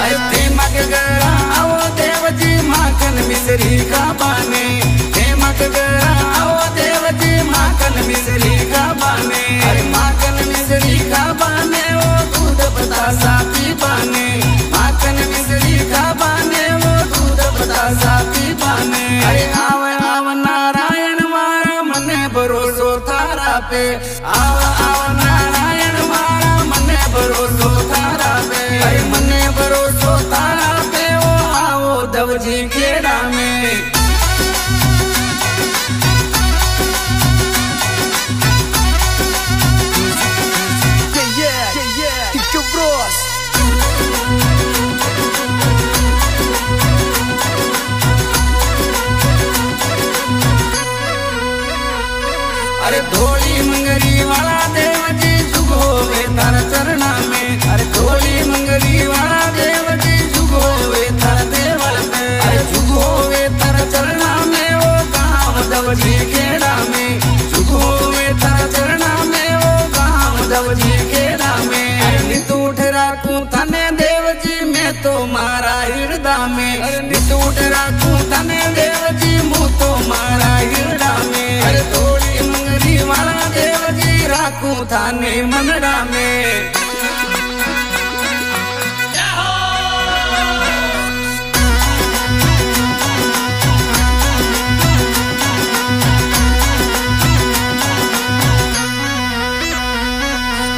अरे प्रेमक गरा आओ देवजी माखन मिश्री का बाने, प्रेमक गरा आओ देवजी माखन मिश्री का बाने। अरे माखन मिश्री का बाने वो दूध बतासा पी बाने, माखन मिश्री का बाने वो दूध बतासा पी बाने। अरे आव आव नारायण मारा मने भरोसो थारा पे, आव आव नारायण मारा मने भरोसो थारा पे। अरे मने भरोसो थारा पे वो आओ दवजी खेड़ा में। अरे धोली मंगरी वाला देवजी जुगो वे तारा चरणा में, अरे धोली मंगरी वाला देवजी जुगो वे तारा देवल में। अरे जुगो वे तारा चरणा में वो गाँव दवजी खेड़ा में, जुगो वे तारा चरणा में वो गाँव दवजी खेड़ा में। अरे नित उठ राखूं तने देवजी मैं तो मारा हृदय में, अरे नित उठ राखूं तने देवजी मुँह तो मारा हृदय में। अरे धोली मंगरी वाला देवजी राखूं थाने मनड़ा में।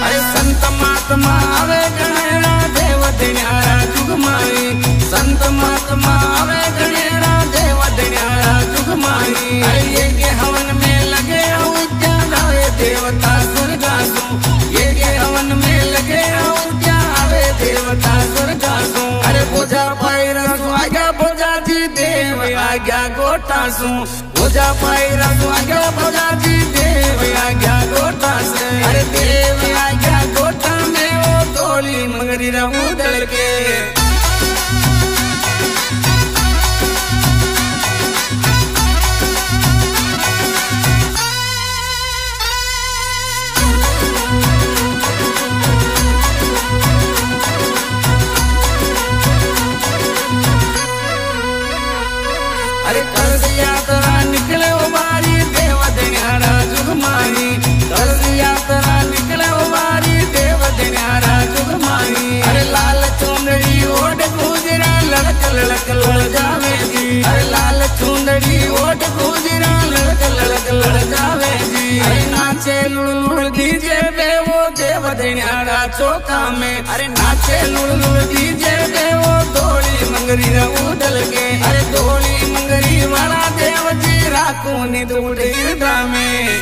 अरे संत महात्मा आवे गणेरा देव दिन्यारा जुगमाई, संत महात्मा आवे गणेरा देव दिन्यारा जुगमाई। अरे ये के हवन में लगे उद्या आवे देवता स्वर्गासु, ये के हवन में लगे उद्या आवे देवता स्वर्गासु। अरे बोझा पाई रसु आज्ञा बोझा जी देव आज्ञा गोटासु, बोझा पाई रसु आज्ञा बोझा जी देव आज्ञा गोटासु। अरे देव आज्ञा गोटा में वो धोली मंगरी रहू दल के। अरे कलश यात्रा निकले वो बारी देव दिन्यारा जुगमाई, कलश यात्रा निकले वो बारी देव दिन्यारा जुगमाई। अरे लाल चुंदड़ी ओढ़ गुजरा लड़क लड़क लड़ जावे जी, अरे लाल चुंदड़ी ओढ़ गुजरा लड़क लड़क लड़ जावे जी। अरे नाचे लुड़ लुड़ डीजे पे वो देव दिन्यारा चौका में, अरे नाचे लुड़ लुड़ डीजे पे वो धोली मंगरी रहू डल के। अरे धोली मंगरी वाला देवजी राखूं नित उठ हृदय में।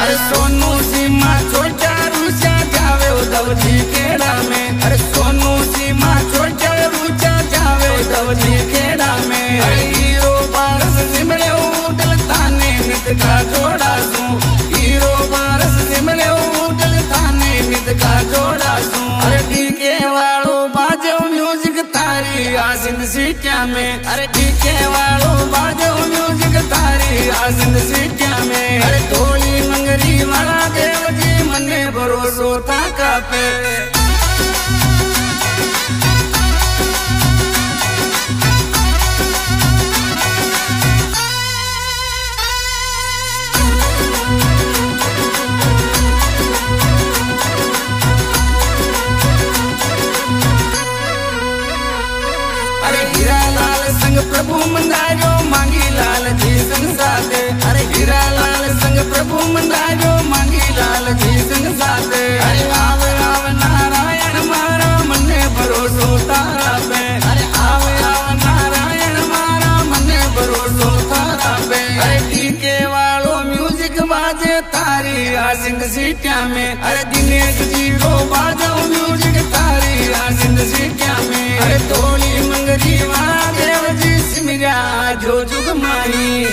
अरे सोनू सीमा छोटा रूचा जावे दवजी खेड़ा में, अरे सोनू सीमा छोटा रूचा जावे दवजी खेड़ा में। अरे हीरो पारस सिमरे उठल ताने नित का जोड़ा सू, हीरो पारस सिमरे उठल ताने नित का जोड़ा सू। अरे डीके वालो बाजो म्यूजिक तारी आसिंद सीटिया में, अरे डीके वालो बाजो म्यूजिक तारी आसिंद सीटिया में। अरे धोली मंगरी वाला देवजी मने भरोसो ताका पे। अरे हीरा लाल संग प्रभु मंदारो मांगी लाल जी संग साथे, अरे हीरा लाल संग प्रभु मंदारो मांगी लाल जी संग साथे। अरे आव आव नारायण मारा मने भरोसो तारा पे, अरे आव आव नारायण मारा मने भरोसो तारा पे। अरे डीके वालो म्यूजिक बाजे तारी आसिंद सीटिया में, अरे दिनेश जी रो बाजो म्यूजिक तारी आसिंद सीटिया में। अरे धोली मंगरी वाला देवजी सिमरा जो जुगमाई।